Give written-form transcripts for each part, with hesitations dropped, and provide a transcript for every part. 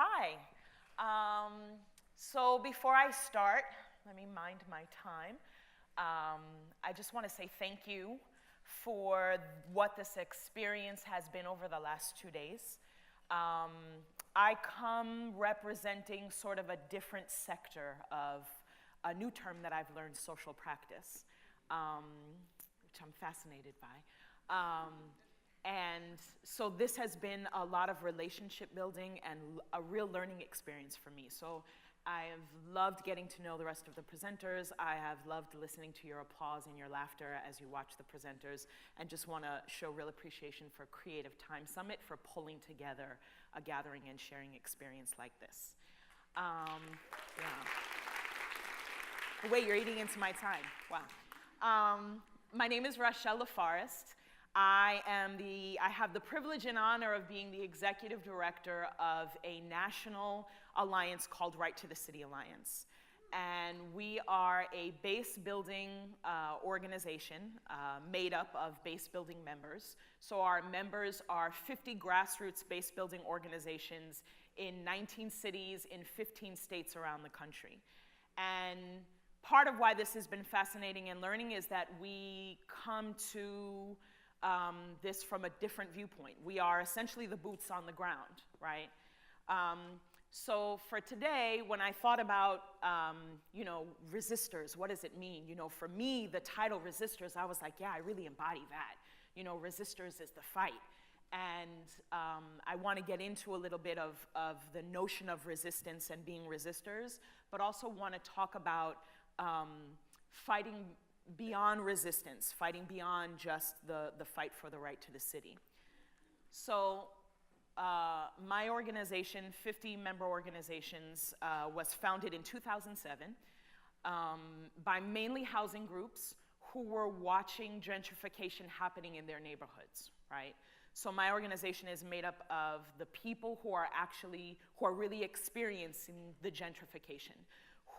Hi. So before I start, let me mind my time. I just want to say thank you for what this experience has been over the last 2 days. I come representing sort of a different sector of a new term that I've learned, social practice, which I'm fascinated by. And so this has been a lot of relationship building and a real learning experience for me. So I have loved getting to know the rest of the presenters. I have loved listening to your applause and your laughter as you watch the presenters, and just want to show real appreciation for Creative Time Summit for pulling together a gathering and sharing experience like this. Yeah. Wait, you're eating into my time. Wow. My name is LaForest. I have the privilege and honor of being the executive director of a national alliance called Right to the City Alliance. And we are a base building organization made up of base building members. So our members are 50 grassroots base building organizations in 19 cities in 15 states around the country. And part of why this has been fascinating and learning is that we come to this from a different viewpoint. We are essentially the boots on the ground, right? So for today, when I thought about, resistors, what does it mean? For me, the title resistors, I was like, yeah, I really embody that. Resistors is the fight. And I want to get into a little bit of the notion of resistance and being resistors, but also want to talk about fighting beyond resistance, fighting beyond just the fight for the right to the city. So my organization, 50-member organizations, was founded in 2007 by mainly housing groups who were watching gentrification happening in their neighborhoods, right? So my organization is made up of the people who are really experiencing the gentrification,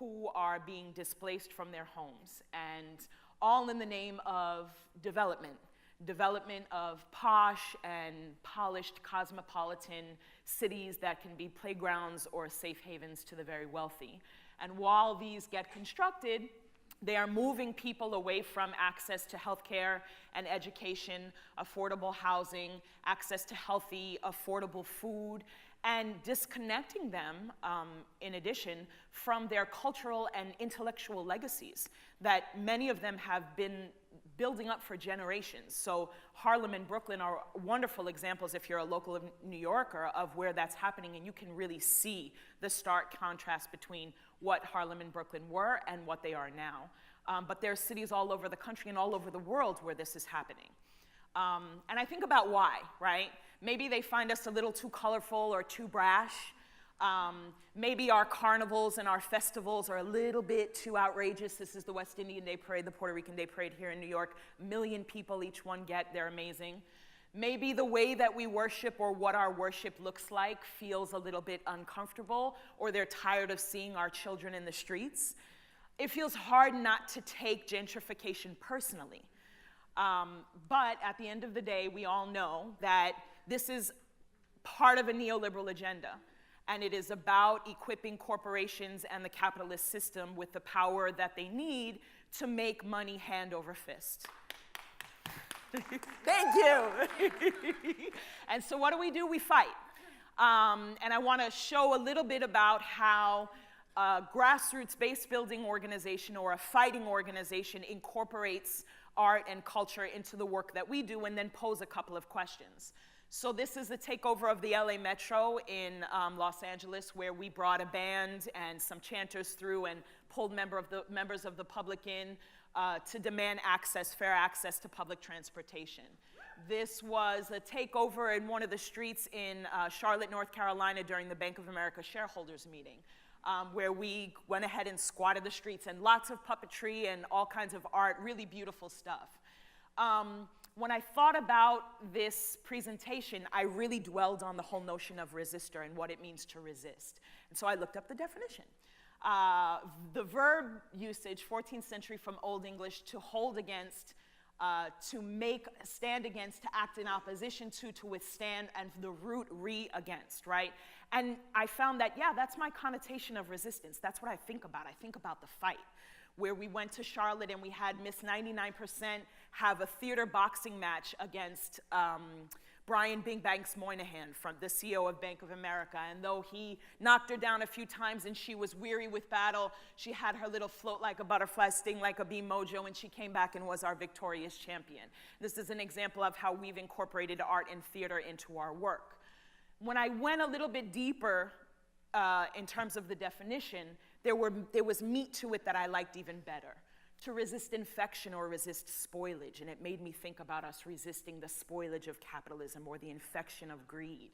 who are being displaced from their homes, and all in the name of development of posh and polished cosmopolitan cities that can be playgrounds or safe havens to the very wealthy. And while these get constructed, they are moving people away from access to healthcare and education, affordable housing, access to healthy, affordable food, and disconnecting them, in addition, from their cultural and intellectual legacies that many of them have been building up for generations. So Harlem and Brooklyn are wonderful examples, if you're a local New Yorker, of where that's happening, and you can really see the stark contrast between what Harlem and Brooklyn were and what they are now. But there are cities all over the country and all over the world where this is happening. And I think about why, right? Maybe they find us a little too colorful or too brash. Maybe our carnivals and our festivals are a little bit too outrageous. This is the West Indian Day Parade, the Puerto Rican Day Parade here in New York. 1 million people each one get, they're amazing. Maybe the way that we worship or what our worship looks like feels a little bit uncomfortable, or they're tired of seeing our children in the streets. It feels hard not to take gentrification personally. But at the end of the day, we all know that this is part of a neoliberal agenda. And it is about equipping corporations and the capitalist system with the power that they need to make money hand over fist. Thank you. And so what do? We fight. And I want to show a little bit about how a grassroots base building organization or a fighting organization incorporates art and culture into the work that we do, and then pose a couple of questions. So this is the takeover of the LA Metro in Los Angeles, where we brought a band and some chanters through and pulled members of the public in to demand fair access to public transportation. This was a takeover in one of the streets in Charlotte, North Carolina during the Bank of America shareholders meeting, where we went ahead and squatted the streets, and lots of puppetry and all kinds of art, really beautiful stuff. When I thought about this presentation, I really dwelled on the whole notion of resistor and what it means to resist. And so I looked up the definition. The verb usage, 14th century from Old English, to hold against to stand against, to act in opposition to withstand, and the root against, right? And I found that, yeah, that's my connotation of resistance. That's what I think about. I think about the fight, where we went to Charlotte and we had Miss 99% have a theater boxing match against Brian Bing Banks Moynihan, from the CEO of Bank of America. And though he knocked her down a few times and she was weary with battle, she had her little float like a butterfly, sting like a bee mojo, and she came back and was our victorious champion. This is an example of how we've incorporated art and theater into our work. When I went a little bit deeper in terms of the definition, there was meat to it that I liked even better. To resist infection or resist spoilage, and it made me think about us resisting the spoilage of capitalism or the infection of greed.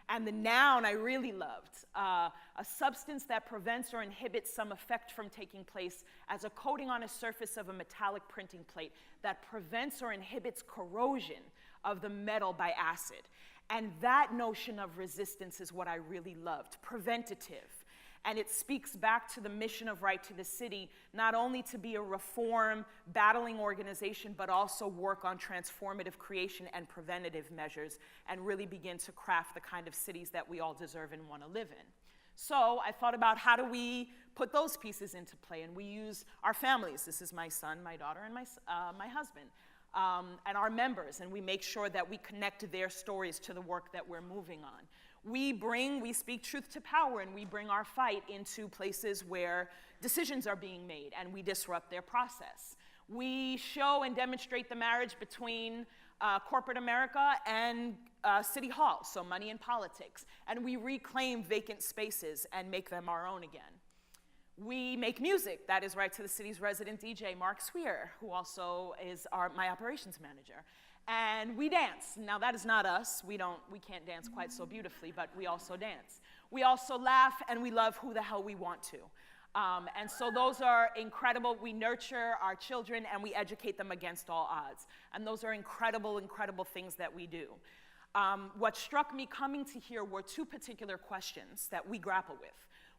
And the noun I really loved, a substance that prevents or inhibits some effect from taking place as a coating on a surface of a metallic printing plate that prevents or inhibits corrosion of the metal by acid. And that notion of resistance is what I really loved, preventative. And it speaks back to the mission of Right to the City, not only to be a reform, battling organization, but also work on transformative creation and preventative measures, and really begin to craft the kind of cities that we all deserve and want to live in. So I thought about, how do we put those pieces into play? And we use our families. This is my son, my daughter, and my husband, and our members. And we make sure that we connect their stories to the work that we're moving on. We speak truth to power, and we bring our fight into places where decisions are being made, and we disrupt their process. We show and demonstrate the marriage between corporate America and City Hall, so money and politics, and we reclaim vacant spaces and make them our own again. We make music. That is Right to the City's resident DJ, Mark Swear, who also is my operations manager. And we dance. Now that is not us. We can't dance quite so beautifully, but we also dance. We also laugh, and we love who the hell we want to. And so those are incredible. We nurture our children, and we educate them against all odds. And those are incredible, incredible things that we do. What struck me coming to here were two particular questions that we grapple with.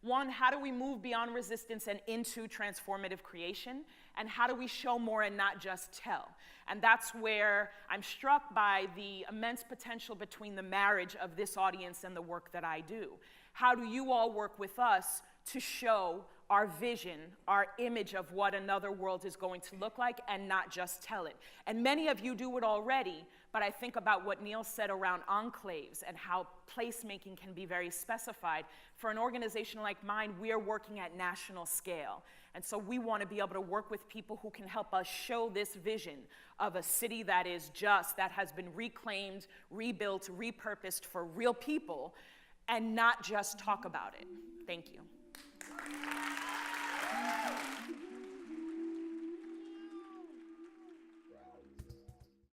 One, how do we move beyond resistance and into transformative creation? And how do we show more and not just tell? And that's where I'm struck by the immense potential between the marriage of this audience and the work that I do. How do you all work with us to show our vision, our image of what another world is going to look like, and not just tell it? And many of you do it already, but I think about what Neil said around enclaves and how placemaking can be very specified. For an organization like mine, we are working at national scale. And so we want to be able to work with people who can help us show this vision of a city that is just, that has been reclaimed, rebuilt, repurposed for real people, and not just talk about it. Thank you.